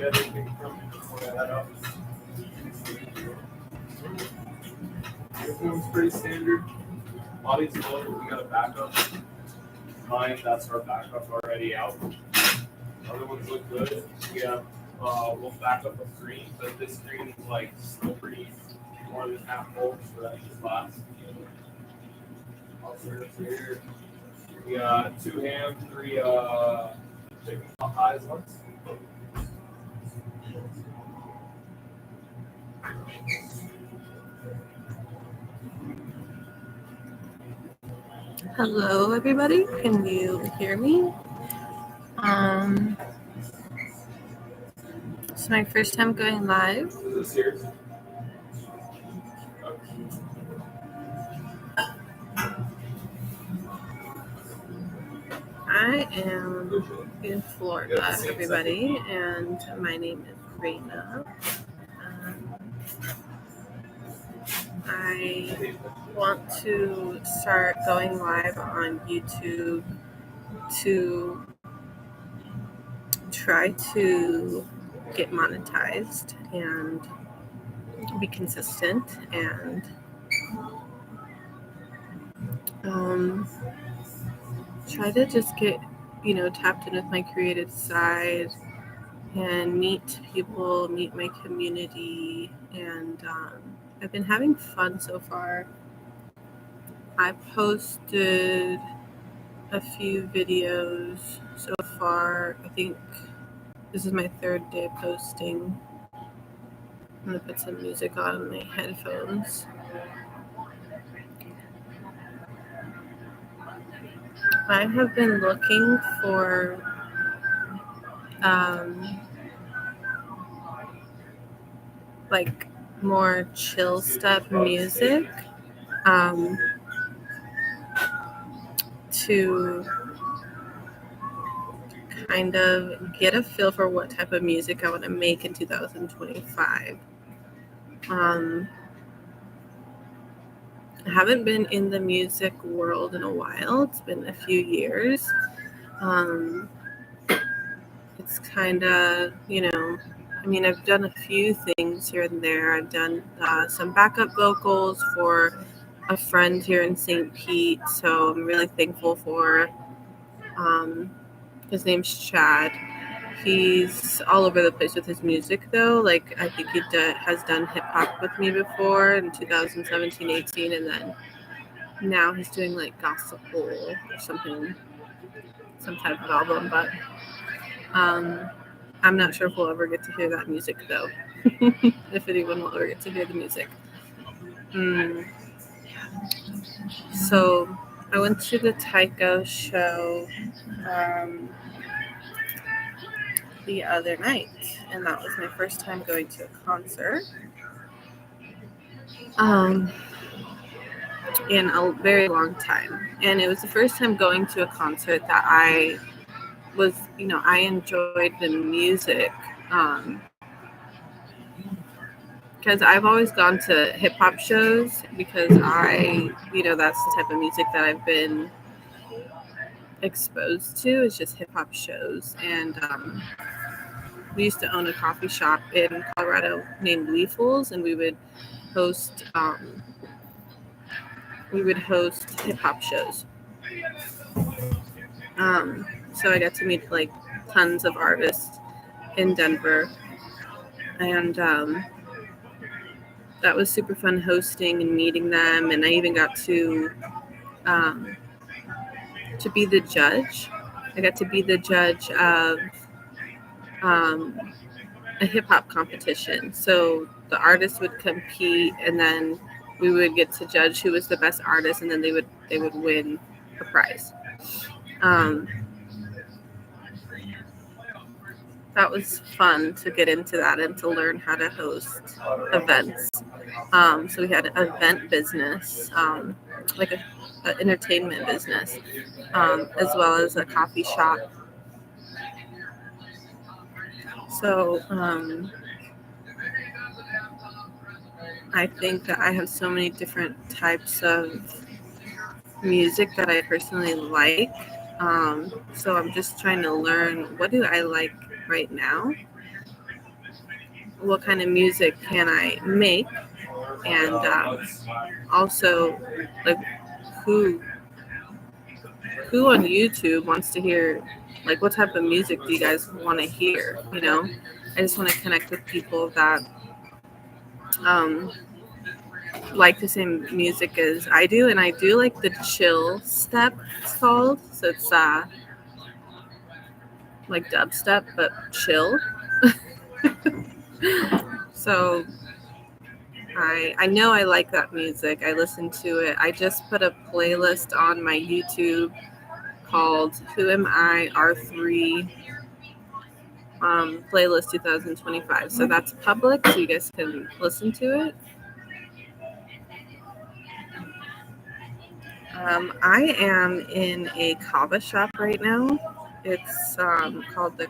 need anything from me before I head up? Uniform's pretty standard. Body's low, we got a backup. Mine, that's our backup already out. Other ones look good. We have one backup of green, but this green is like still pretty more than half full, so that just lasts. Alternates here. We got 2 ham, 3 chicken pies ones. Hello, everybody. Can you hear me? It's my first time going live. Is this yours? I am in Florida, everybody, and my name is Reina. I want to start going live on YouTube to try to get monetized and be consistent and try to just get, tapped in with my creative side and meet people, meet my community, and I've been having fun so far. I posted a few videos so far. I think this is my 3rd day of posting. I'm going to put some music on my headphones. I have been looking for like more chill step music to kind of get a feel for what type of music I want to make in 2025. I haven't been in the music world in a while. It's been a few years. It's kind of, I've done a few things here and there. I've done some backup vocals for a friend here in St. Pete, so I'm really thankful for his name's Chad. He's all over the place with his music, though. Like, I think he has done hip-hop with me before in 2017, 18, and then now he's doing, like, gospel or something, some type of album, but I'm not sure if we'll ever get to hear that music, though, if anyone will ever get to hear the music. So I went to the Tycho show the other night, and that was my first time going to a concert in a very long time. And it was the first time going to a concert that I was, I enjoyed the music, because I've always gone to hip-hop shows because that's the type of music that I've been exposed to, is just hip-hop shows. And we used to own a coffee shop in Colorado named Leafles, and we would host hip-hop shows. So I got to meet like tons of artists in Denver, and that was super fun hosting and meeting them. And I even got to be the judge. I got to be the judge of a hip-hop competition. So the artists would compete, and then we would get to judge who was the best artist, and then they would win a prize. That was fun to get into that and to learn how to host events. So we had an event business, like an entertainment business, as well as a coffee shop. So I think that I have so many different types of music that I personally like. So I'm just trying to learn, what do I like right now? what kind of music can I make, and also like who on YouTube wants to hear, like, what type of music do you guys want to hear? I just want to connect with people that like the same music as I do, and I do like the chill step, it's called. So it's like dubstep but chill. So I know I like that music. I listen to it. I just put a playlist on my YouTube called Who Am I R3 playlist 2025. So that's public, so you guys can listen to it. I am in a kava shop right now. It's called the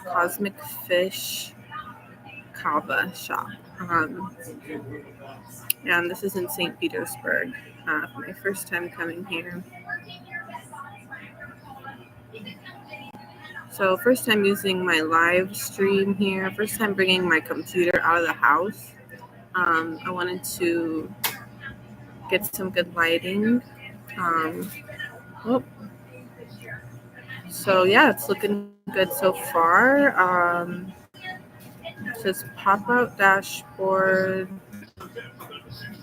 Cosmic Fish Kava Shop. And this is in St. Petersburg. My first time coming here. So first time using my live stream here. First time bringing my computer out of the house. I wanted to get some good lighting. So yeah, it's looking good so far. It says pop-out dashboard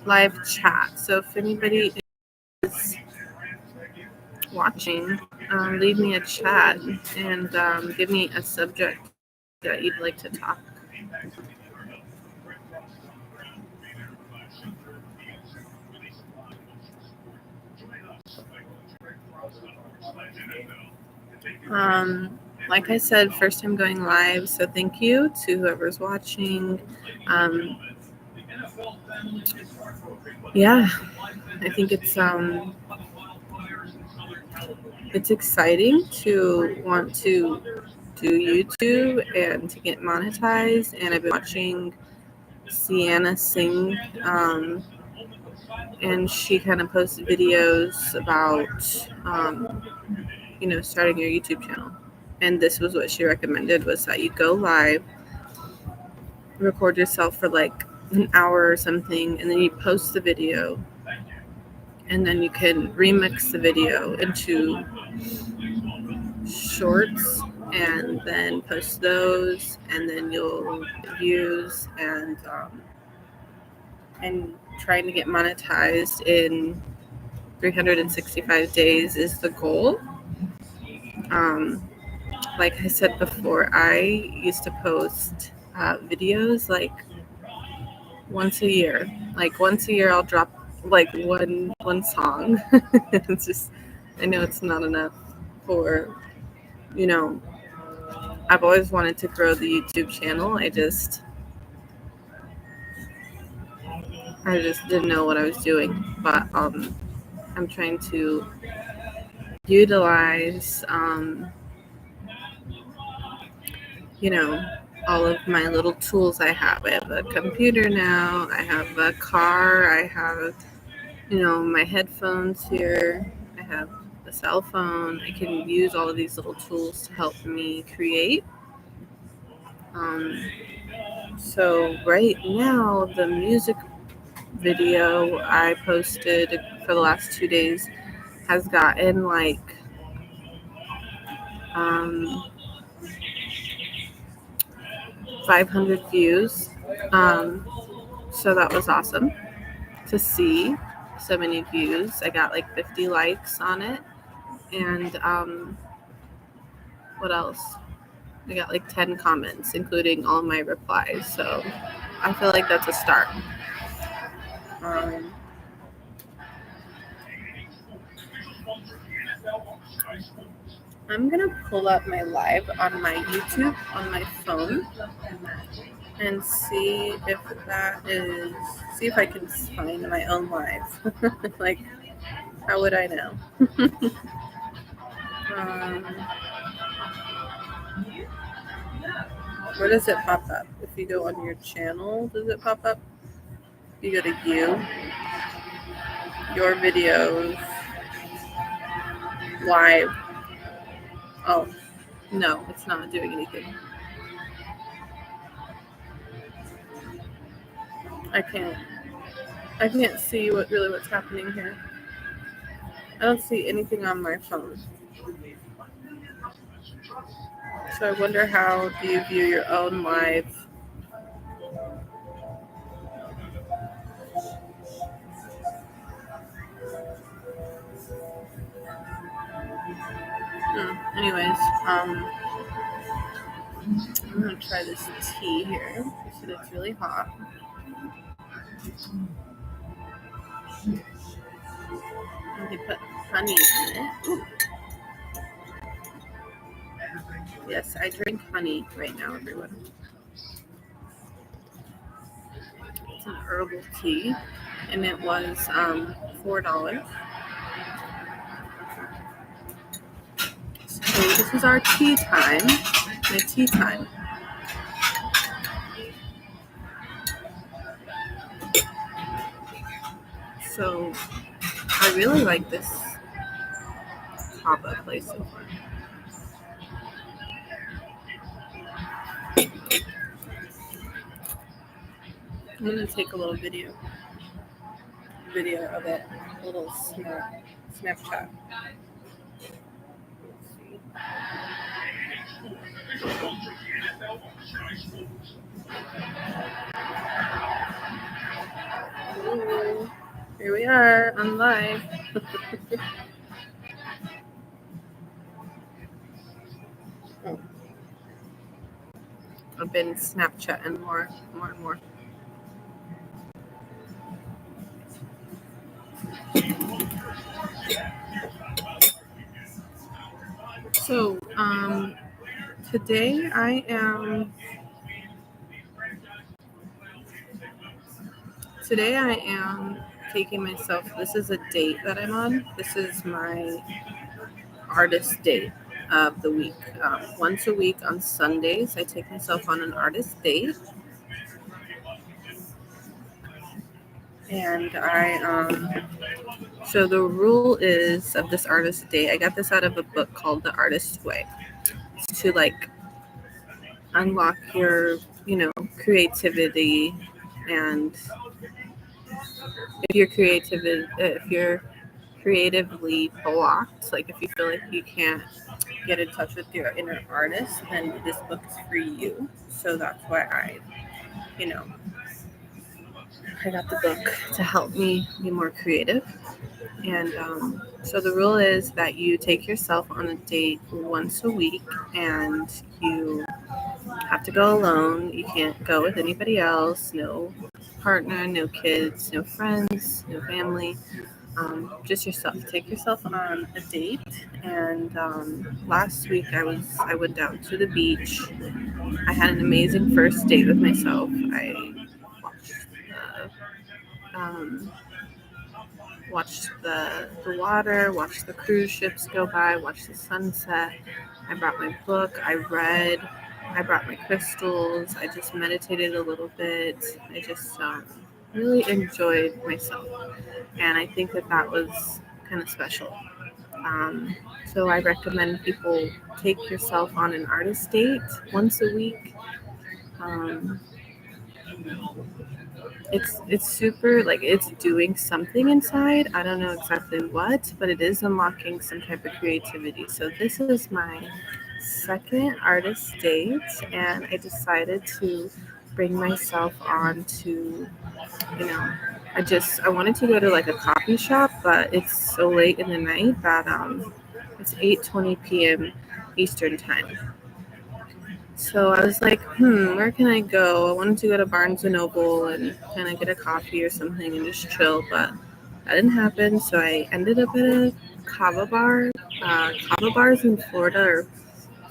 live chat. So if anybody is watching, leave me a chat and give me a subject that you'd like to talk. Like I said, first time going live, so thank you to whoever's watching. Yeah, I think it's exciting to want to do YouTube and to get monetized. And I've been watching Sienna sing, and she kind of posted videos about starting your YouTube channel. And this was what she recommended, was that you go live, record yourself for like an hour or something, and then you post the video, and then you can remix the video into shorts and then post those, and then you'll use and trying to get monetized in 365 days is the goal. Like I said before, I used to post videos like once a year. Like once a year I'll drop like one song. It's just, I know it's not enough for, I've always wanted to grow the YouTube channel. I just didn't know what I was doing. But I'm trying to utilize all of my little tools I have. I have a computer now, I have a car, I have, my headphones here, I have a cell phone. I can use all of these little tools to help me create. So right now, the music video I posted for the last 2 days has gotten like 500 views. So that was awesome to see so many views. I got like 50 likes on it. And what else? I got like 10 comments, including all my replies. So I feel like that's a start. I'm going to pull up my live on my YouTube on my phone and see if I can find my own live. Like, how would I know? Where does it pop up? If you go on your channel, does it pop up? You go to your videos, live. Oh, no, it's not doing anything. I can't see what's happening here. I don't see anything on my phone. So I wonder, how do you view your own live? Anyways, I'm gonna try this tea here. You said it's really hot. And they put honey in it. Ooh. Yes, I drink honey right now, everyone. It's an herbal tea, and it was $4. So this is our tea time. My tea time. So I really like this kava place so far. I'm gonna take a little video of it, a little Snapchat. Ooh, here we are on live. Oh. I've been Snapchatting more and more. So, today I am taking myself, this is a date that I'm on. This is my artist date of the week. Once a week on Sundays, I take myself on an artist date. And so the rule is of this artist date, I got this out of a book called The Artist's Way. It's to like unlock your, creativity, and if you're creatively blocked, like if you feel like you can't get in touch with your inner artist, then this book is for you. So that's why I got the book to help me be more creative. And so the rule is that you take yourself on a date once a week, and you have to go alone. You can't go with anybody else, no partner, no kids, no friends, no family, just yourself. Take yourself on a date. And last week I went down to the beach. I had an amazing first date with myself. I watched the water, watched the cruise ships go by, watched the sunset. I brought my book, I read, I brought my crystals, I just meditated a little bit. I just really enjoyed myself, and I think that was kind of special. So I recommend people take yourself on an artist date once a week. It's super, like, it's doing something inside. I don't know exactly what, but it is unlocking some type of creativity. So this is my second artist date, and I decided to bring myself on to, I wanted to go to like a coffee shop, but it's so late in the night that it's 8:20 p.m. Eastern time. So I was like, where can I go? I wanted to go to Barnes & Noble and kind of get a coffee or something and just chill, but that didn't happen. So I ended up at a kava bar. Kava bars in Florida are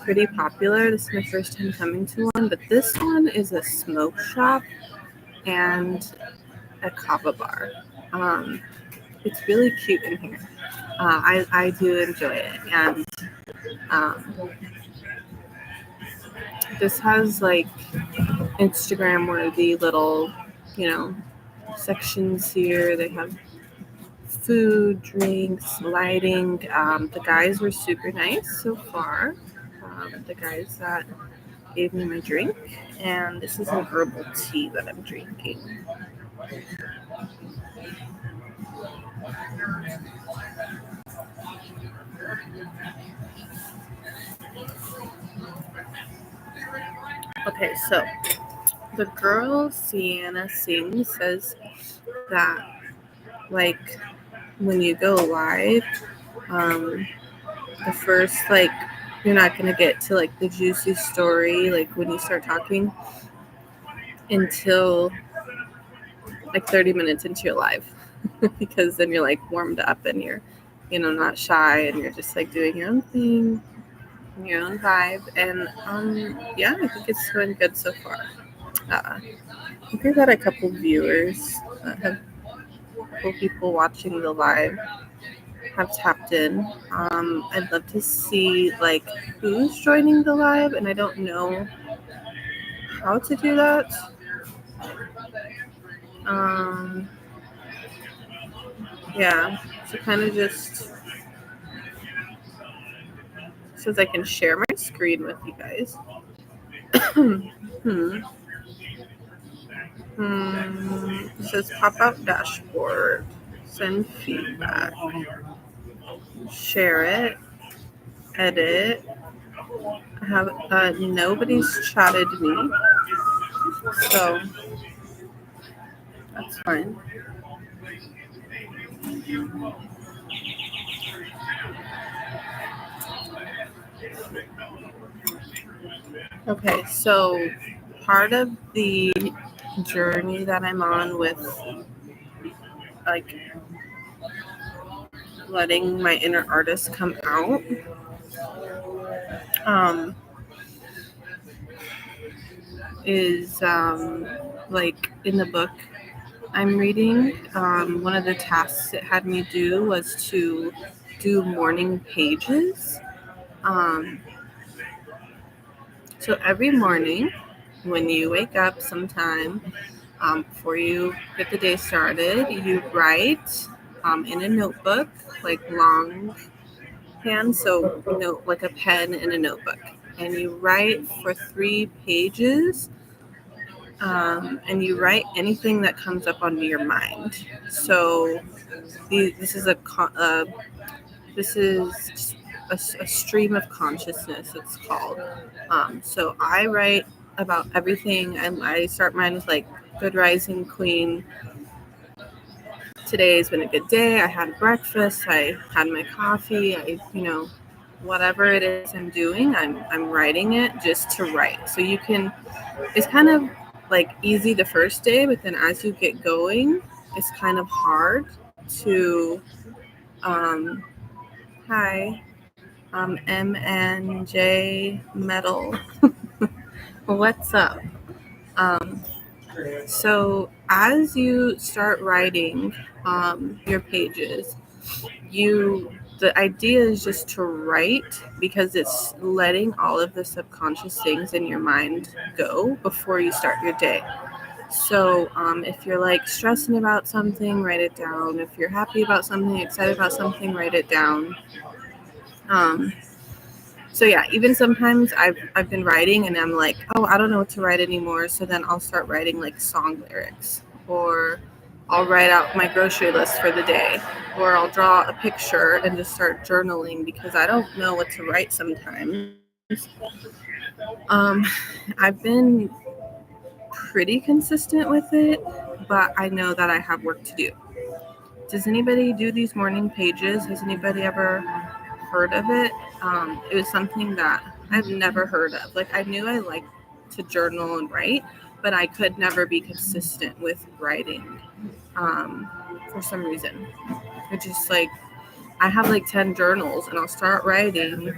pretty popular. This is my first time coming to one, but this one is a smoke shop and a kava bar. It's really cute in here. I do enjoy it, and this has like Instagram worthy little, sections here. They have food, drinks, lighting. The guys were super nice so far. The guys that gave me my drink, and this is an herbal tea that I'm drinking. Okay, so the girl Sienna Singh says that, like, when you go live, the first, like, you're not going to get to, like, the juicy story, like, when you start talking until, like, 30 minutes into your live. Because then you're, like, warmed up and you're, not shy and you're just, like, doing your own thing, your own vibe. And, yeah, I think it's going good so far. I think we've had a couple viewers, a couple people watching the live have tapped in. I'd love to see, like, who's joining the live, and I don't know how to do that. Yeah, so kind of just says I can share my screen with you guys. It says pop-up dashboard, send feedback, share it, edit. I have nobody's chatted me, so that's fine. Okay, so part of the journey that I'm on with, like, letting my inner artist come out, is like, in the book I'm reading, one of the tasks it had me do was to do morning pages. So every morning when you wake up sometime, before you get the day started, you write in a notebook, like longhand, so like a pen in a notebook, and you write for 3 pages, and you write anything that comes up onto your mind. So this is a stream of consciousness, it's called. So I write about everything, and I start mine with, like, good rising queen. Today's been a good day. I had breakfast. I had my coffee. Whatever it is I'm doing, I'm writing it just to write. So you can, it's kind of like easy the first day, but then as you get going, it's kind of hard to, hi, MNJ Metal. What's up? So as you start writing your pages, the idea is just to write, because it's letting all of the subconscious things in your mind go before you start your day. So if you're, like, stressing about something, write it down. If you're happy about something, excited about something, write it down. So yeah, even sometimes I've been writing and I'm like, oh, I don't know what to write anymore. So then I'll start writing, like, song lyrics, or I'll write out my grocery list for the day, or I'll draw a picture and just start journaling, because I don't know what to write sometimes. I've been pretty consistent with it, but I know that I have work to do. Does anybody do these morning pages? Has anybody ever heard of it? It was something that I've never heard of. Like, I knew I liked to journal and write, but I could never be consistent with writing for some reason. It's just like, I have like 10 journals and I'll start writing,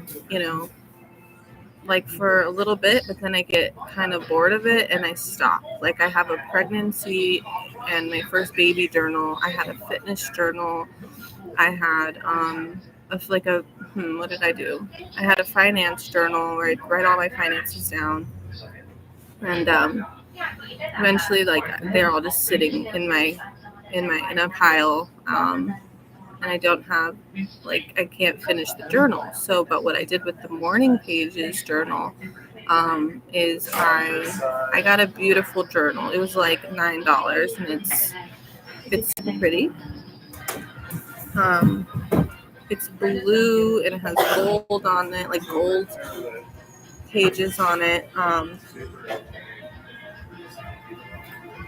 like, for a little bit, but then I get kind of bored of it and I stop. Like, I have a pregnancy and my first baby journal. I had a fitness journal. I had what did I do? I had a finance journal where I'd write all my finances down, and eventually, like, they're all just sitting in a pile, and I don't have, like, I can't finish the journal. So, but what I did with the morning pages journal is I got a beautiful journal. It was like $9, and it's super pretty. It's blue and it has gold on it, like gold pages on it.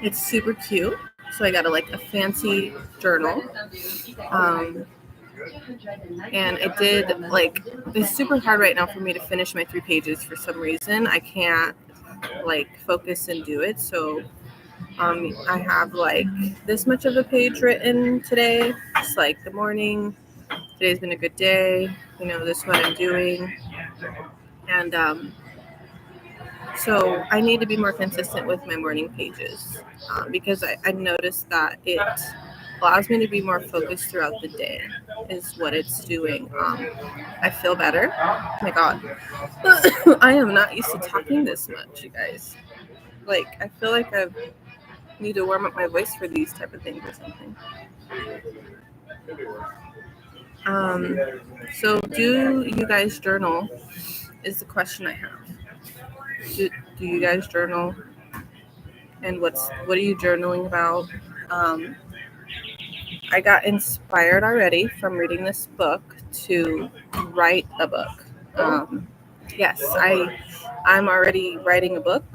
It's super cute. So I got a fancy journal. And I did it's super hard right now for me to finish my 3 pages for some reason. I can't focus and do it. So I have this much of a page written today. It's the morning. Today's been a good day. This is what I'm doing. And so I need to be more consistent with my morning pages because I noticed that it allows me to be more focused throughout the day is what it's doing. I feel better. Oh my God. I am not used to talking this much, you guys. I feel like I need to warm up my voice for these type of things or something. So do you guys journal is the question I have. Do you guys journal? And what are you journaling about? I got inspired already from reading this book to write a book. Yes, I'm already writing a book.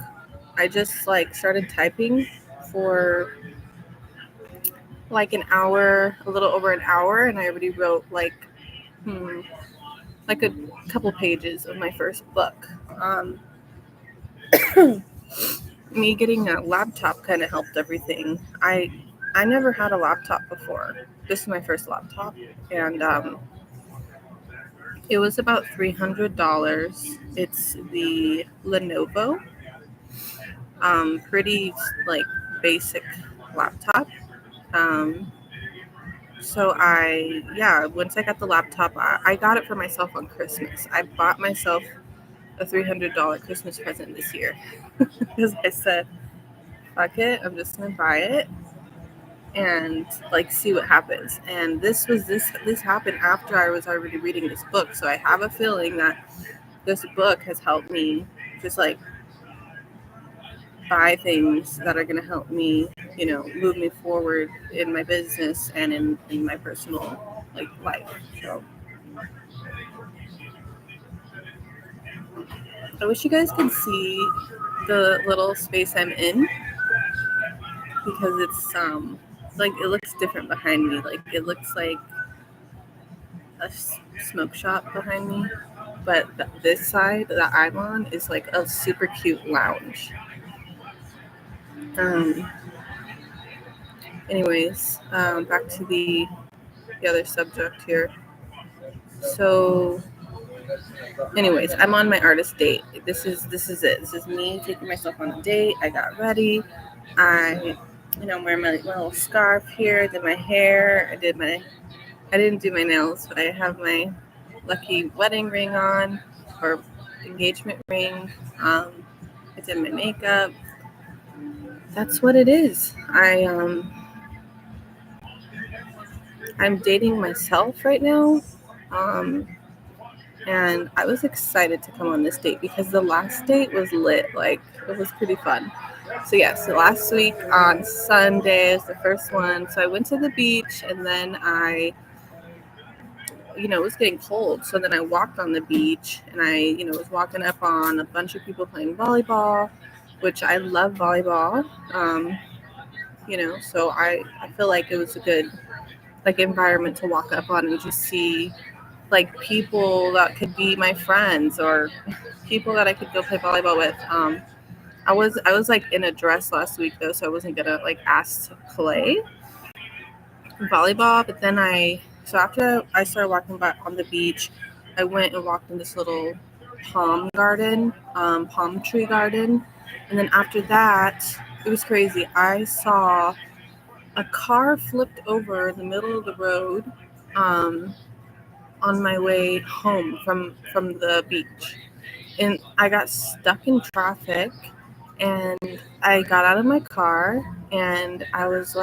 I just started typing for an hour, a little over an hour, and I already wrote a couple pages of my first book. Me getting a laptop kind of helped everything. I never had a laptop before. This is my first laptop, and it was about $300. It's the Lenovo, pretty basic laptop. So once I got the laptop, I got it for myself on Christmas. I bought myself a $300 Christmas present this year because I said, fuck it, I'm just gonna buy it and see what happens. And this happened after I was already reading this book, so I have a feeling that this book has helped me just buy things that are going to help me move me forward in my business and in my personal life. So I wish you guys could see the little space I'm in because it's it looks different behind me. It looks like a smoke shop behind me, but this side that I'm on is a super cute lounge. Anyways, back to the other subject here. So anyways, I'm on my artist date. This is it. This is me taking myself on a date. I got ready. I'm wearing my little scarf here. I did my hair. I didn't do my nails, but I have my lucky wedding ring on, or engagement ring. I did my makeup. That's what it is. I'm dating myself right now. And I was excited to come on this date because the last date was lit. It was pretty fun. So so last week on Sunday is the first one. So I went to the beach, and then it was getting cold. So then I walked on the beach, and I was walking up on a bunch of people playing volleyball, which I love volleyball. So I feel like it was a good environment to walk up on and just see people that could be my friends or people that I could go play volleyball with. I was in a dress last week though, so I wasn't gonna ask to play volleyball. But then after I started walking back on the beach, I went and walked in this little palm tree garden, and then after that, it was crazy. I saw a car flipped over in the middle of the road. On my way home from the beach, and I got stuck in traffic, and I got out of my car, and I was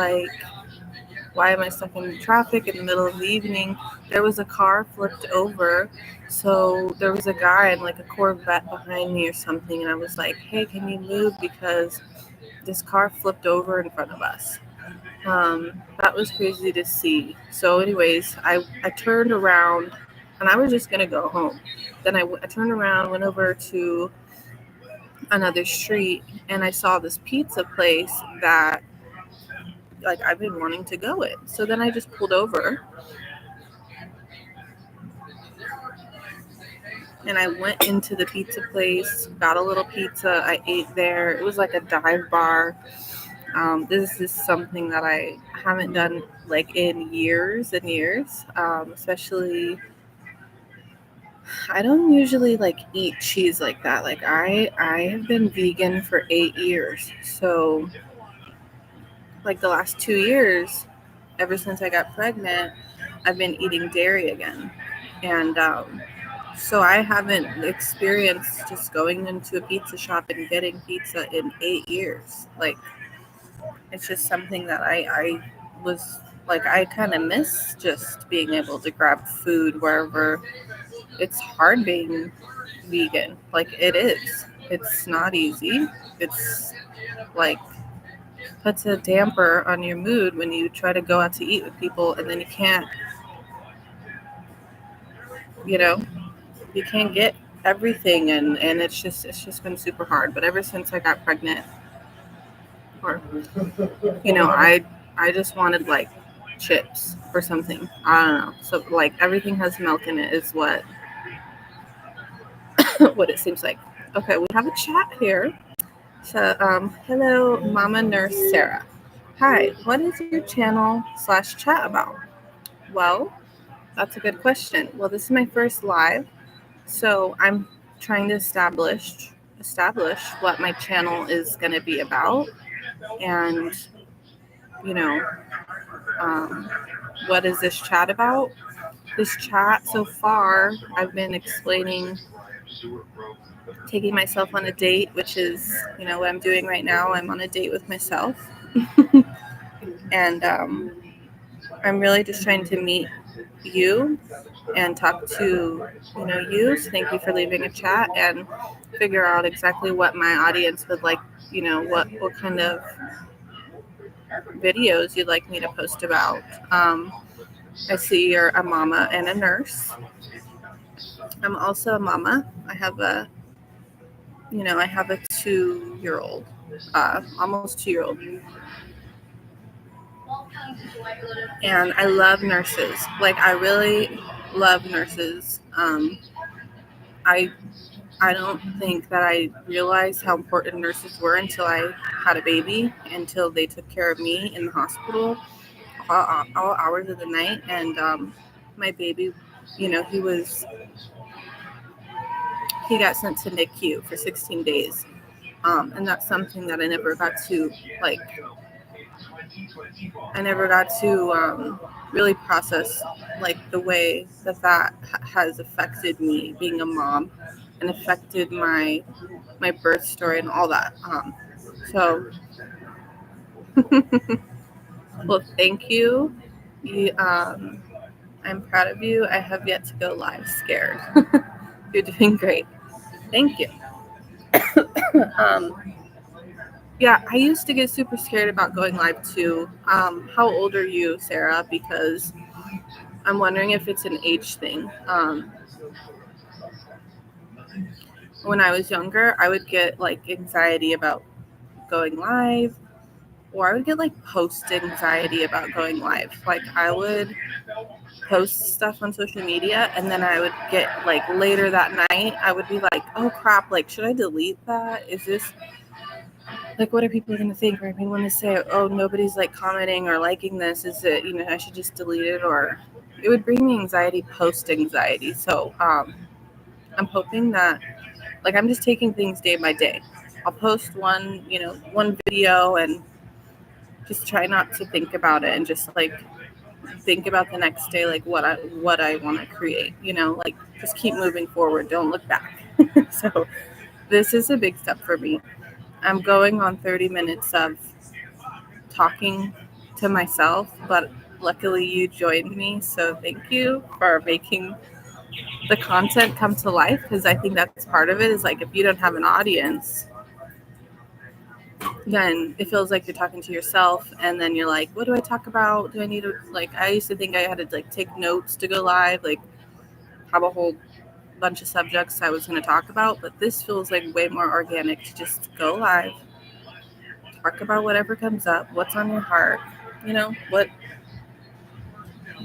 why am I stuck in traffic in the middle of the evening? There was a car flipped over. So there was a guy in like a Corvette behind me or something. And I was like, hey, can you move? Because this car flipped over in front of us. That was crazy to see. So anyways, I turned around and I was just going to go home. Then I turned around, went over to another street, and I saw this pizza place that like I've been wanting to go in. So then I just pulled over and I went into the pizza place, got a little pizza. I ate there. It was like a dive bar. This is something that I haven't done like in years and years. Especially, I don't usually like eat cheese like that. Like I have been vegan for 8 years. So like the last 2 years, ever since I got pregnant, I've been eating dairy again. And so I haven't experienced just going into a pizza shop and getting pizza in 8 years. Like, it's just something that I was like, I kind of miss just being able to grab food wherever. It's hard being vegan. Like, it is. It's not easy. It's like puts a damper on your mood when you try to go out to eat with people and then you can't, you know, you can't get everything, and it's just been super hard. But ever since I got pregnant, or I just wanted like chips or something. I don't know. So like everything has milk in it is what what it seems like. Okay, we have a chat here. So hello, Mama Nurse Sarah. Hi, what is your channel/chat about? Well, that's a good question. Well, this is my first live, so I'm trying to establish what my channel is going to be about, and you know, um, what is this chat about? This chat so far, I've been explaining taking myself on a date, which is what I'm doing right now. I'm on a date with myself, and I'm really just trying to meet you and talk to you. So thank you for leaving a chat and figure out exactly what my audience would like. What kind of videos you'd like me to post about. I see you're a mama and a nurse. I'm also a mama. I have a 2-year-old, almost 2-year-old. And I love nurses. Like, I really love nurses. I don't think that I realized how important nurses were until I had a baby, until they took care of me in the hospital all hours of the night. And my baby, he got sent to NICU for 16 days. And that's something that I never got to really process, like the way that has affected me being a mom and affected my birth story and all that. So, well, thank you. I'm proud of you. I have yet to go live scared. You're doing great. Thank you. Yeah, I used to get super scared about going live too. How old are you, Sarah? Because I'm wondering if it's an age thing. When I was younger, I would get like anxiety about going live, or I would get like post anxiety about going live. Like, I would post stuff on social media and then I would get like later that night, I would be like, oh crap, like, should I delete that? Is this like, what are people going to think? Or are people going to say, oh, nobody's like commenting or liking this? Is it, I should just delete it? Or it would bring me anxiety, post anxiety. So I'm hoping that, like, I'm just taking things day by day. I'll post one video and just try not to think about it and just like think about the next day, like what I want to create, like just keep moving forward. Don't look back. So this is a big step for me. I'm going on 30 minutes of talking to myself, but luckily you joined me. So thank you for making the content come to life, because I think that's part of it, is like if you don't have an audience, then it feels like you're talking to yourself, and then you're like, what do I talk about? Do I need to, like, I used to think I had to like take notes to go live, like have a whole bunch of subjects I was going to talk about, but this feels like way more organic to just go live, talk about whatever comes up, what's on your heart, you know,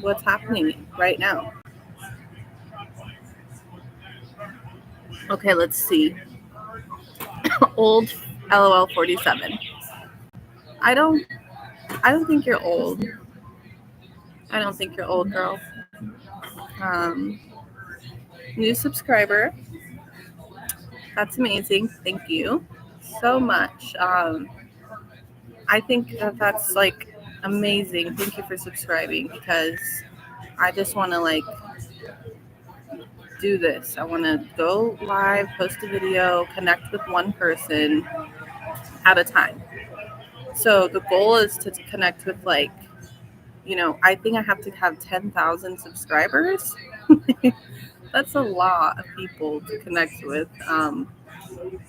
what's happening right now. Okay, let's see. Old LOL 47. I don't think you're old. I don't think you're old, girl. New subscriber. That's amazing. Thank you so much. I think that's like amazing. Thank you for subscribing, because I just want to like do this. I want to go live, post a video, connect with one person at a time. So the goal is to connect with like, you know, I think I have to have 10,000 subscribers. That's a lot of people to connect with.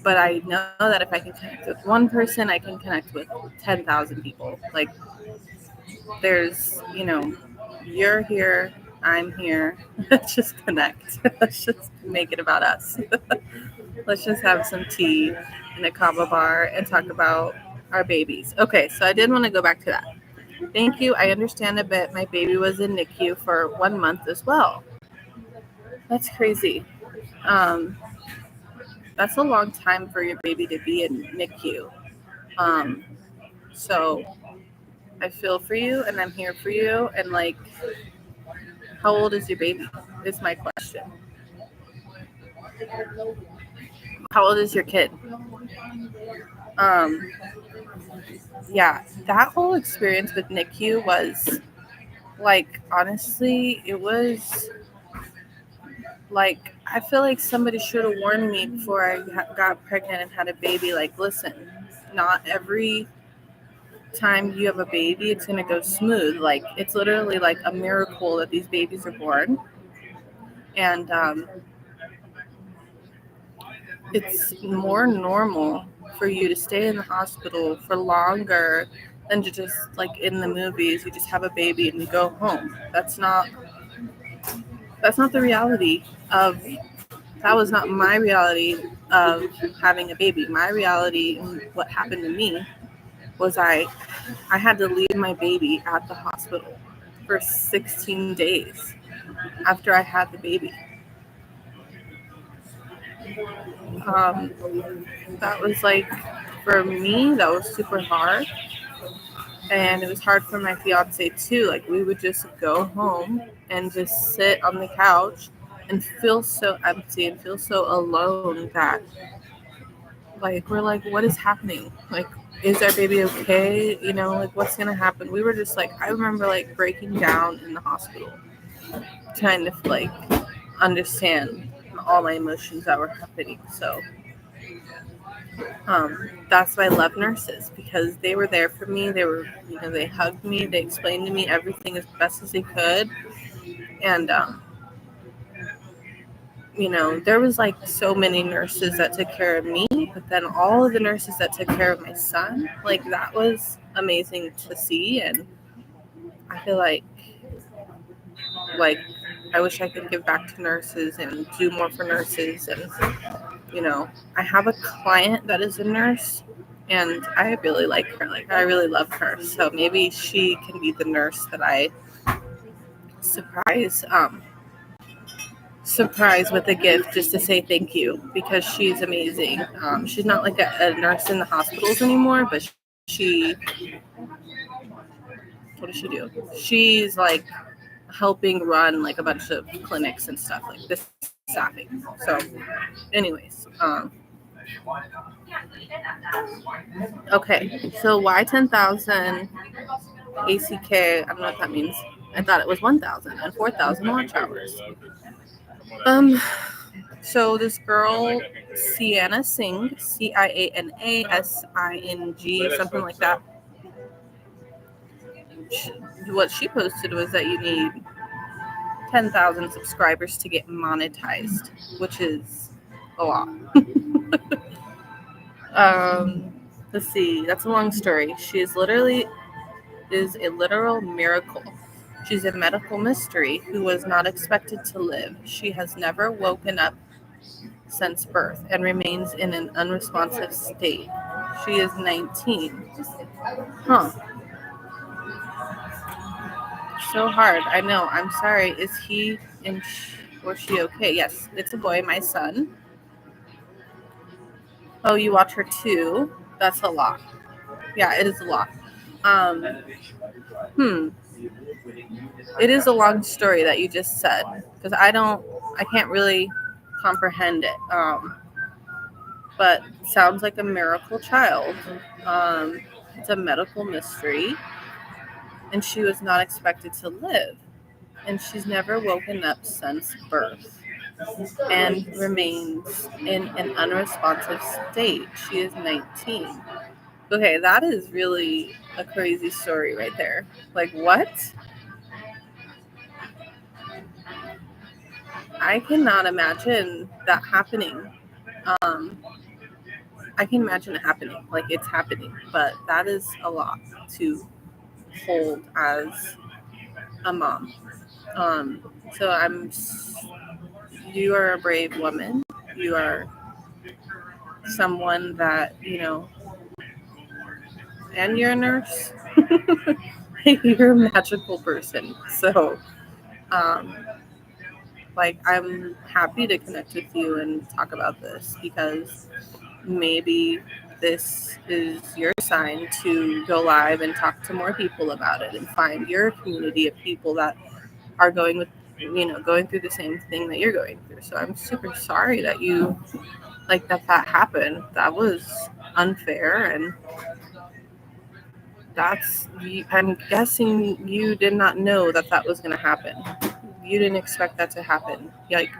But I know that if I can connect with one person, I can connect with 10,000 people. Like, there's, you know, you're here, I'm here. Let's just connect. Let's just make it about us. Let's just have some tea in a kava bar and talk about our babies. Okay, so I did want to go back to that. Thank you. I understand a bit. My baby was in NICU for 1 month as well. That's crazy. That's a long time for your baby to be in NICU. So I feel for you, and I'm here for you. And like, how old is your baby? Is my question. How old is your kid? Yeah, that whole experience with NICU was like, honestly, it was like, I feel like somebody should have warned me before I got pregnant and had a baby. Like, listen, not every time you have a baby it's going to go smooth. Like, it's literally like a miracle that these babies are born. And it's more normal for you to stay in the hospital for longer than to just, like in the movies, you just have a baby and you go home. That's not the reality of, that was not my reality of having a baby. My reality and what happened to me was I had to leave my baby at the hospital for 16 days after I had the baby. That was like, for me, that was super hard. And it was hard for my fiance too. Like, we would just go home and just sit on the couch and feel so empty and feel so alone that, like, we're like, what is happening? Like, is our baby okay? You know, like, what's gonna happen? We were just like, I remember like breaking down in the hospital, trying to like understand all my emotions that were happening. So that's why I love nurses, because they were there for me. They were, you know, they hugged me, they explained to me everything as best as they could. And you know, there was like so many nurses that took care of me, but then all of the nurses that took care of my son, like, that was amazing to see. And I feel like I wish I could give back to nurses and do more for nurses. And you know, I have a client that is a nurse, and I really like her. Like, I really love her. So maybe she can be the nurse that I surprise with a gift, just to say thank you, because she's amazing. She's not like a nurse in the hospitals anymore, but she, what does she do? She's like helping run like a bunch of clinics and stuff, like this staffing. So anyways, okay, so why 10,000 ACK? I don't know what that means. I thought it was 1,000 and 4,000 watch hours. So this girl, Ciana Singh, Cianasing, something like that. what she posted was that you need 10,000 subscribers to get monetized, which is a lot. Let's see. That's a long story. She is a literal miracle. She's a medical mystery who was not expected to live. She has never woken up since birth and remains in an unresponsive state. She is 19. Huh. So hard. I know. I'm sorry. Is he or she okay? Yes, it's a boy, my son. Oh, you watch her too? That's a lot. Yeah, it is a lot. It is a long story that you just said because I can't really comprehend it. But sounds like a miracle child. It's a medical mystery, and she was not expected to live, and she's never woken up since birth, and remains in an unresponsive state. She is 19. Okay, that is really a crazy story right there. Like, what? I cannot imagine that happening. I can imagine it happening, like it's happening, but that is a lot to hold as a mom. So you are a brave woman. You are someone that, and you're a nurse. You're a magical person. So, I'm happy to connect with you and talk about this because maybe this is your sign to go live and talk to more people about it and find your community of people that are going through the same thing that you're going through. So I'm super sorry that that happened. That was unfair, and I'm guessing you did not know that was going to happen. You didn't expect that to happen. Like,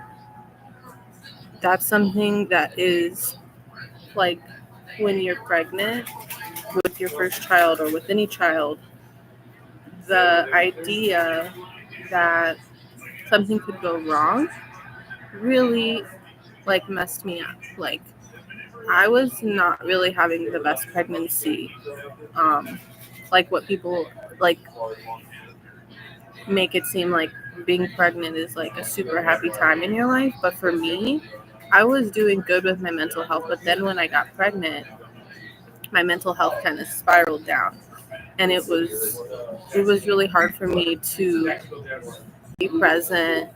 that's something that is like when you're pregnant with your first child or with any child, the idea that something could go wrong really messed me up. Like, I was not really having the best pregnancy. What people make it seem like being pregnant is a super happy time in your life. But for me, I was doing good with my mental health. But then when I got pregnant, my mental health kind of spiraled down. And it was really hard for me to be present.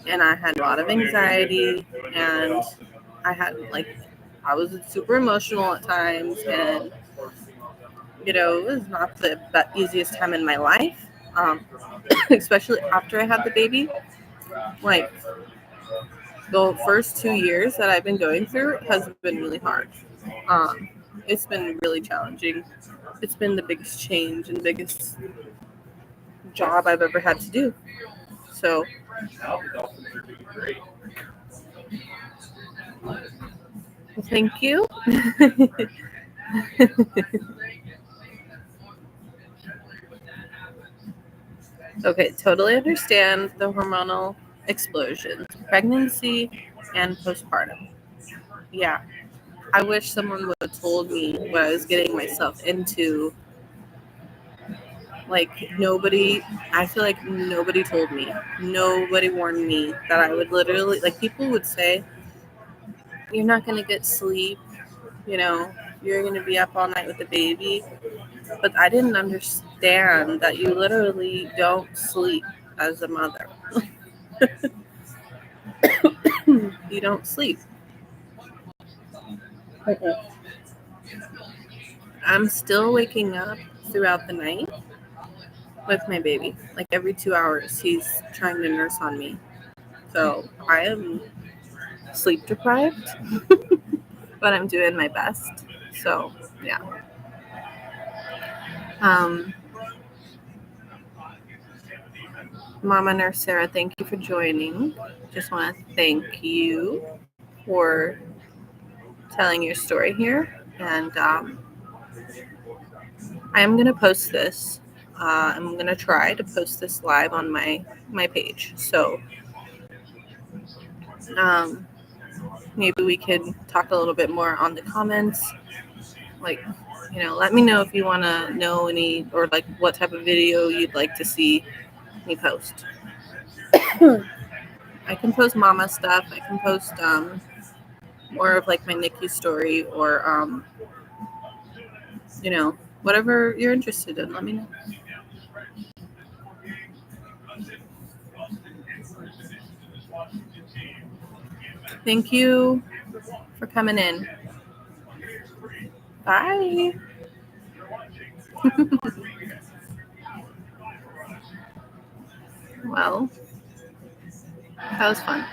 And I had a lot of anxiety, and I was super emotional at times, and it was not the easiest time in my life, especially after I had the baby. The first 2 years that I've been going through has been really hard. It's been really challenging. It's been the biggest change and the biggest job I've ever had to do. So, thank you. Okay, totally understand the hormonal explosions, pregnancy, and postpartum. Yeah, I wish someone would have told me what I was getting myself into. I feel like nobody told me. Nobody warned me that I would literally, people would say, you're not going to get sleep, you're going to be up all night with the baby. But I didn't understand that you literally don't sleep as a mother. You don't sleep. I'm still waking up throughout the night with my baby. Every 2 hours, he's trying to nurse on me. So I am sleep deprived, but I'm doing my best. So, yeah. Mama Nurse Sarah, thank you for joining. Just want to thank you for telling your story here. And I am going to post this I'm going to try to post this live on my page. So maybe we could talk a little bit more on the comments. Like, let me know if you want to know any, or like what type of video you'd like to see me post. I can post mama stuff. I can post more of like my NICU story, or whatever you're interested in. Let me know. Thank you for coming in. Bye. Well, that was fun.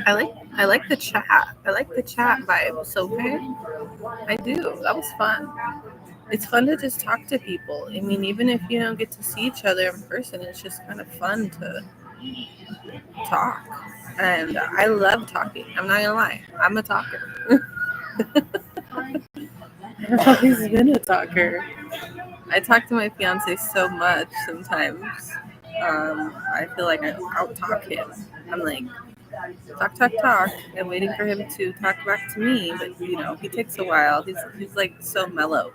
I like the chat. I like the chat vibe. Okay, I do. That was fun. It's fun to just talk to people. I mean, even if you don't get to see each other in person, it's just kind of fun to talk. And I love talking. I'm not gonna lie. I'm a talker. I've always been a talker. I talk to my fiance so much sometimes. I feel like I out-talk him. I'm like, talk. I'm waiting for him to talk back to me, but he takes a while. He's like so mellow.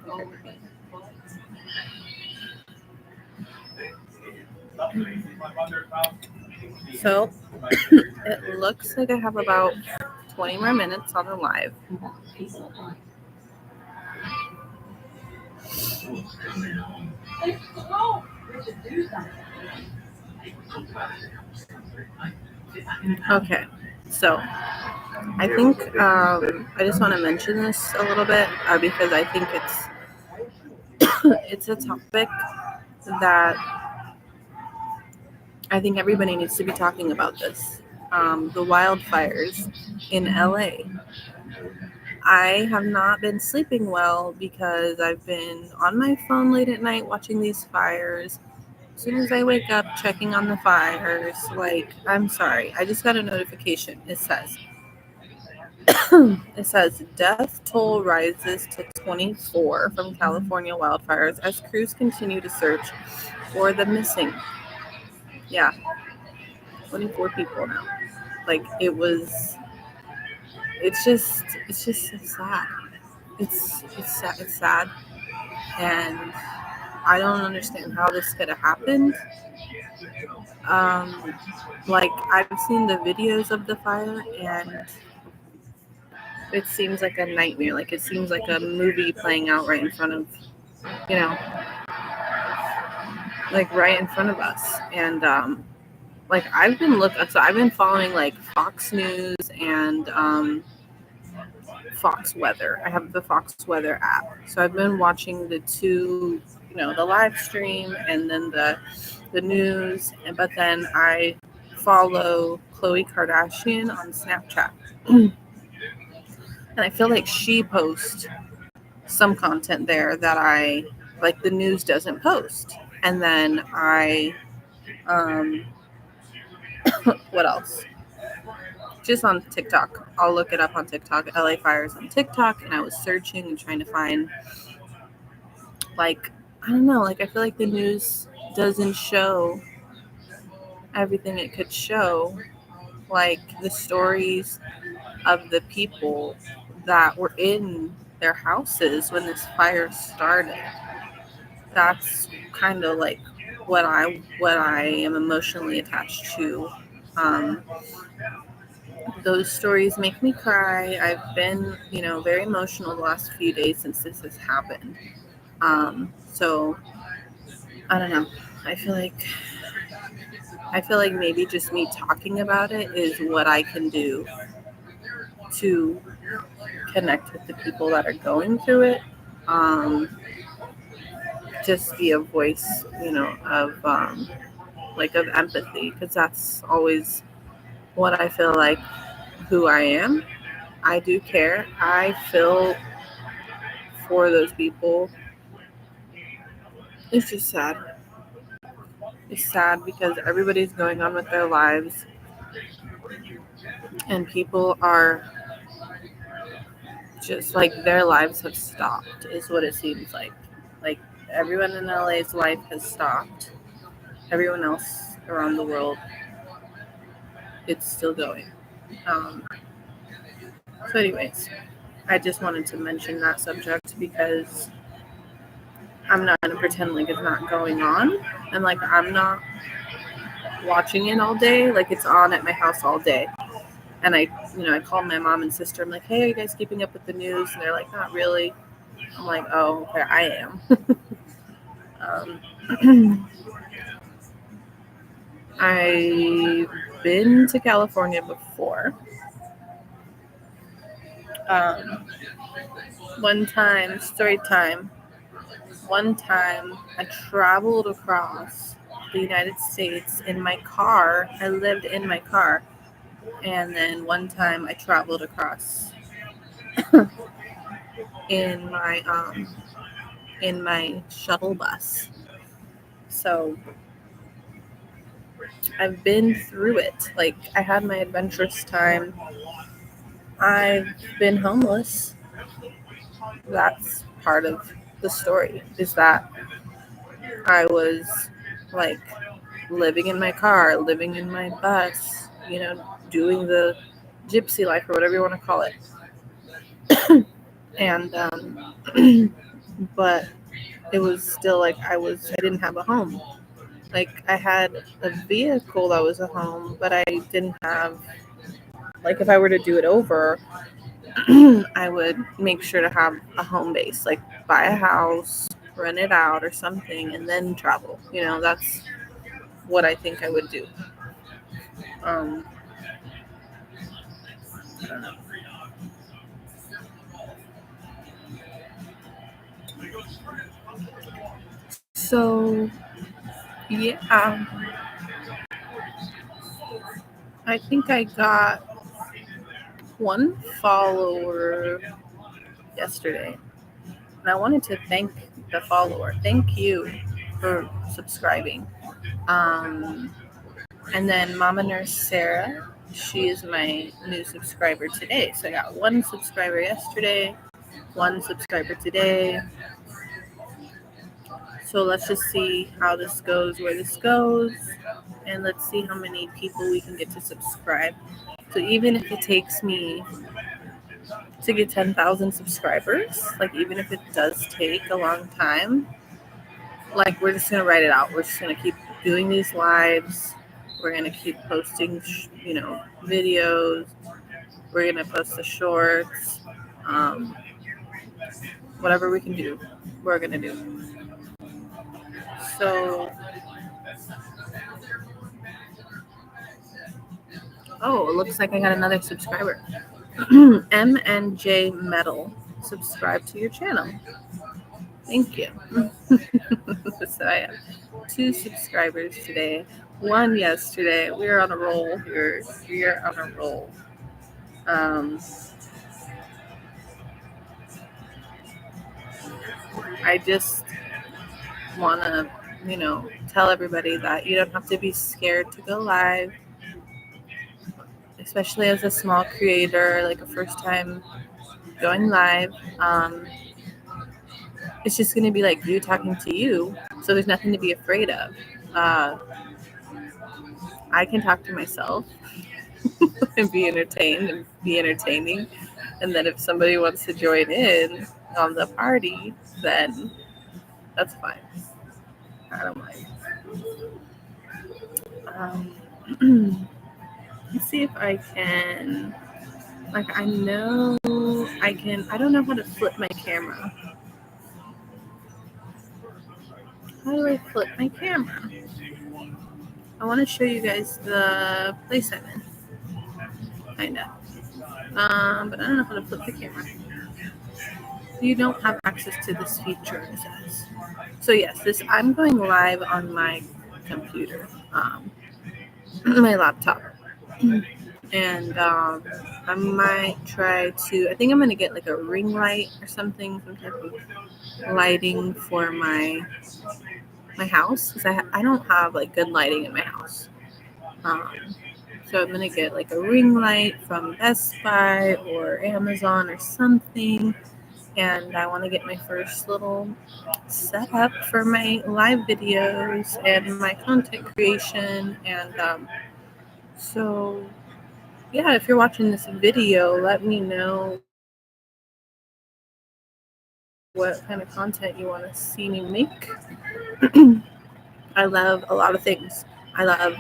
So it looks like I have about 20 more minutes on the live. Okay, so I think I just want to mention this a little bit because I think it's a topic that I think everybody needs to be talking about this. The wildfires in LA. I have not been sleeping well because I've been on my phone late at night watching these fires. As soon as I wake up, checking on the fires. Like, I'm sorry, I just got a notification. It says death toll rises to 24 from California wildfires as crews continue to search for the missing. Yeah, 24 people now. Like, it's just so sad. It's sad, and I don't understand how this could have happened. Like, I've seen the videos of the fire, and it seems like a nightmare. Like, it seems like a movie playing out right in front of, like right in front of us. And like, I've been following like Fox News and Fox Weather. I have the Fox Weather app, so I've been watching the two, the live stream and then the news. But then I follow Khloe Kardashian on Snapchat, and I feel like she posts some content there that I like the news doesn't post. And then I what else? Just on TikTok. I'll look it up on TikTok, LA fires on TikTok, and I was searching and trying to find, like, I don't know, like, I feel like the news doesn't show everything it could show, like the stories of the people that were in their houses when this fire started. That's kind of like what I am emotionally attached to. Those stories make me cry. I've been, very emotional the last few days since this has happened. So I don't know. I feel like maybe just me talking about it is what I can do to connect with the people that are going through it. Just be a voice, of of empathy, because that's always what I feel like who I am. I do care. I feel for those people. It's just sad. It's sad because everybody's going on with their lives, and people are just like, their lives have stopped, is what it seems like. Like, everyone in LA's life has stopped. Everyone else around the world, it's still going. So anyways, I just wanted to mention that subject because I'm not going to pretend like it's not going on. And like I'm not watching it all day. Like it's on at my house all day. And I call my mom and sister. I'm like, hey, are you guys keeping up with the news? And they're like, not really. I'm like, oh, okay, I am. I've been to California before. One time, story time. One time I traveled across the United States in my car. I lived in my car. And then one time I traveled across in my shuttle bus. So I've been through it. Like I had my adventurous time. I've been homeless. That's part of the story, is that I was like living in my car, living in my bus, doing the gypsy life or whatever you want to call it. And but it was still like I didn't have a home. Like I had a vehicle that was a home, but I didn't have, like if I were to do it over, I would make sure to have a home base, like buy a house, rent it out or something, and then travel. That's what I think I would do. I don't know. So, yeah, I think I got one follower yesterday, and I wanted to thank the follower. Thank you for subscribing. And then Mama Nurse Sarah, she is my new subscriber today. So I got one subscriber yesterday, one subscriber today. So let's just see how this goes, where this goes, and let's see how many people we can get to subscribe. So even if it takes me to get 10,000 subscribers, like even if it does take a long time, like we're just going to write it out. We're just going to keep doing these lives. We're going to keep posting, videos. We're going to post the shorts. Whatever we can do, we're going to do. So, oh, it looks like I got another subscriber. MNJ Metal, subscribe to your channel. Thank you. So I have 2 subscribers today, 1 yesterday. We're on a roll here. We're on a roll. I just want to, tell everybody that you don't have to be scared to go live, especially as a small creator, like a first time going live. It's just going to be like you talking to you, so there's nothing to be afraid of. I can talk to myself and be entertained and be entertaining, and then if somebody wants to join in on the party, then that's fine. I don't mind. Let's see if I can, I know I can. I don't know how to flip my camera. How do I flip my camera? I want to show you guys the place I'm in. Kinda. But I don't know how to flip the camera. You don't have access to this feature, it says. So yes, I'm going live on my computer, my laptop. And I might try to, I think I'm going to get like a ring light or something, some type of lighting for my house, because I don't have like good lighting in my house. So I'm going to get like a ring light from Best Buy or Amazon or something, and I want to get my first little setup for my live videos and my content creation. And so, yeah, if you're watching this video, let me know what kind of content you want to see me make. I love a lot of things. I love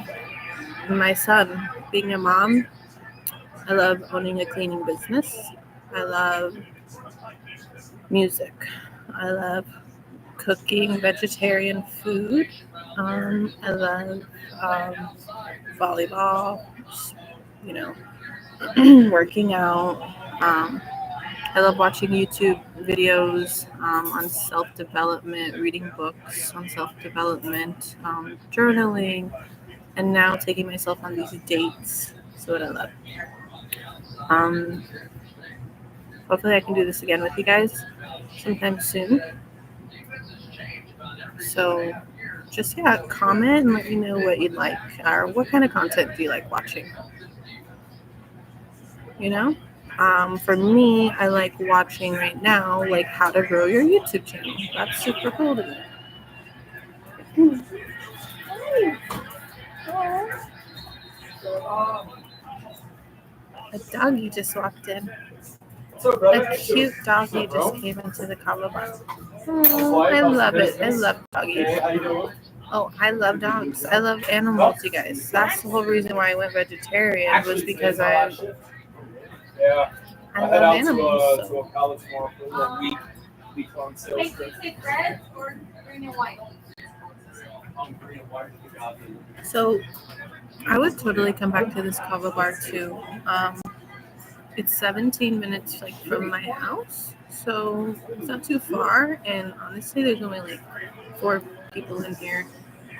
my son, being a mom. I love owning a cleaning business. I love music. I love cooking vegetarian food. I love volleyball, you know, working out. I love watching YouTube videos on self development, reading books on self development, journaling, and now taking myself on these dates. That's what I love. Hopefully, I can do this again with you guys sometime soon. So, just comment and let me know what you'd like, or what kind of content do you like watching. You know, for me, I like watching right now, like how to grow your YouTube channel. That's super cool to me. A doggy just walked in. A cute doggy just came into the kava bar. Oh, I love it. I love doggies. Oh, I love dogs. I love animals, you guys. That's the whole reason why I went vegetarian, was because I love animals. To a college tomorrow for a week-long sales trip. Red or green and white? Green and white. So I would totally come back to this kava bar too. It's 17 minutes like from my house, so it's not too far. And honestly, there's only like 4 people in here.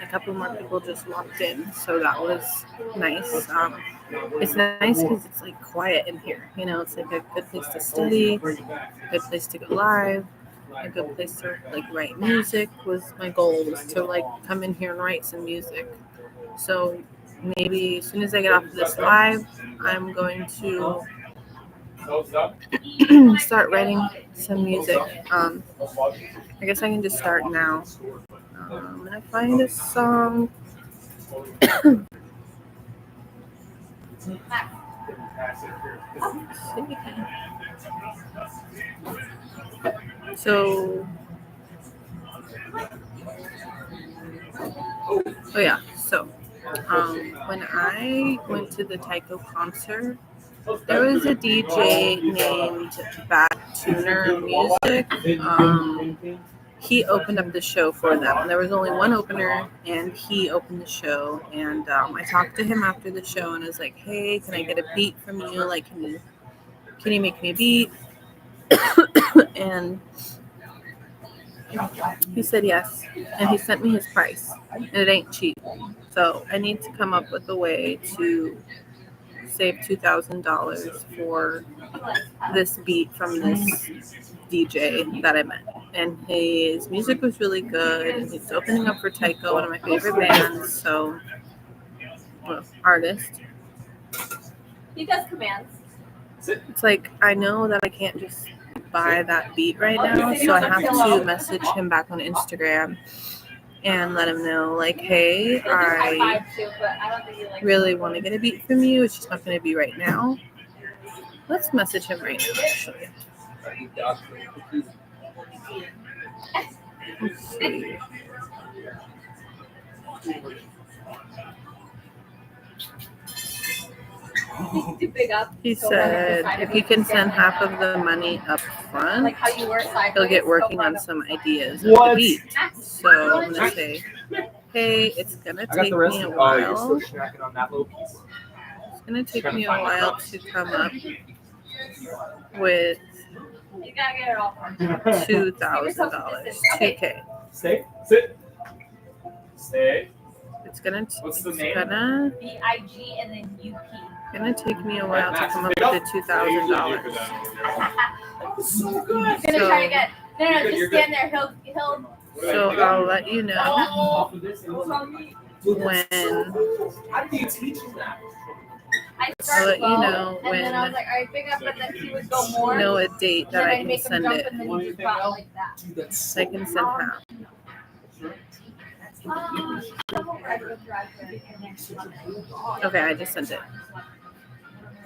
A couple more people just walked in, so that was nice. It's nice because it's like quiet in here. You know, it's like a good place to study, a good place to go live, a good place to like write music. Was my goal, was to like come in here and write some music. So maybe as soon as I get off of this live, I'm going to start writing some music. I guess I can just start now. I'm gonna find a song. So, when I went to the Taiko concert, there was a DJ named Bad Tuner Music. He opened up the show for them. There was only one opener, and he opened the show. And I talked to him after the show, and I was like, "Hey, can I get a beat from you? Like, can you make me a beat?" And he said yes, and he sent me his price, and it ain't cheap. So I need to come up with a way to save $2,000 for this beat from this DJ that I met. And his music was really good, and he's opening up for Taiko, one of my favorite bands. So, artist. He does commands. It's like, I know that I can't just buy that beat right now, so I have to message him back on Instagram and let him know, like, hey, I really want to get a beat from you. It's just not going to be right now. Let's message him right now, actually. Let's see. He said if you can send half of the money up front, he'll get working on some ideas of the beat. So I'm going to say, hey, it's going to take me a while. It's going to take me a while to come up with $2,000, $2K. Stay. Sit. Stay. It's gonna BIG and then UP. Gonna take me a while to come up with the $2,000. So good. He's gonna try to get. No, just stand there. He'll. So I'll let you know when. How do you teach him that? I I'll start let you low, know and then I was when like, all right, big up, but then he would go more. know a date and that then I I'd can make him send jump, it. and then he just brought it like that. So I can send half. Okay, I just sent it.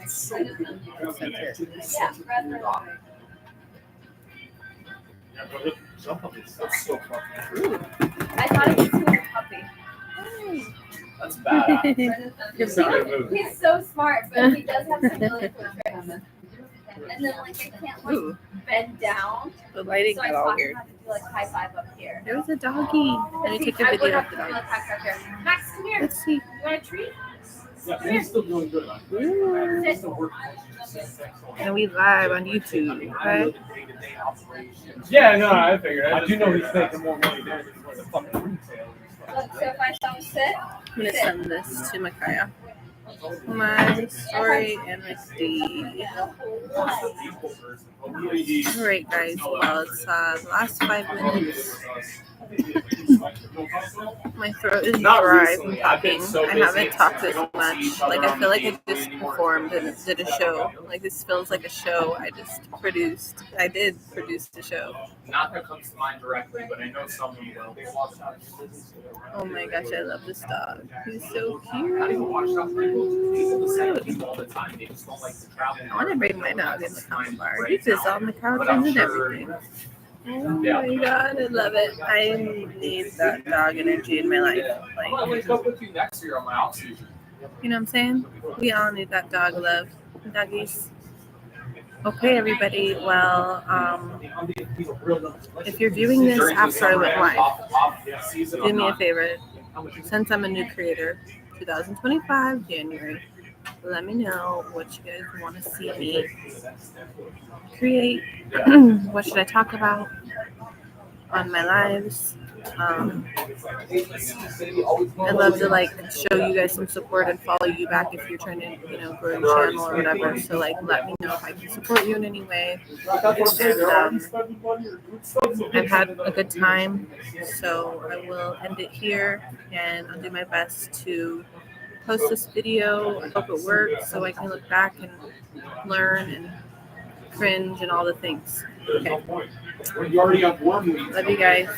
Sent it. Yeah, rather. Yeah, but look, jump on this. That's so fucking Ooh. I thought it was too a puppy. That's badass. It's a good move. He's so smart, but he does have some really cool tricks. And then like I can't like Ooh, bend down, the lighting so I got all taught him weird. how to do like high five up here. There was a doggy. Let me take a I would video have of to the do dog. like high five here. Max, come here. Let's see. You want a treat? Yeah, he's still doing good. Ooh. He's still working. And we live on YouTube, okay? Yeah, no, I figured. I do know he's making more money there than what the fucking retail. Look, so if I don't sit, I'm gonna send this to Micaiah. My story and my feed. Alright guys, well it's the last 5 minutes. My throat is dry from talking. I haven't talked this much. Like I feel like I just performed and did a show. Like this feels like a show I just produced. I did produce the show. Not that comes to mind directly, but I know someone will. Oh my gosh, I love this dog. He's so cute. Not even watch South Park. People say it all the time. They just don't like to travel. I want to bring my dog in the common bar. He sits on the couch and everything. Oh my god, I love it. I need that dog energy in my life. I'm gonna link up with you next year on my off season. You know what I'm saying? We all need that dog love. Doggies. Okay, everybody. Well, if you're viewing this after I went live, do me a favor. Since I'm a new creator, 2025 January, let me know what you guys want to see me create. What should I talk about on my lives? I'd love to like show you guys some support and follow you back if you're trying to, grow your channel or whatever. So like, let me know if I can support you in any way. And I've had a good time, so I will end it here, and I'll do my best to post this video. I hope it works so I can look back and learn and cringe and all the things. Okay. Love you guys.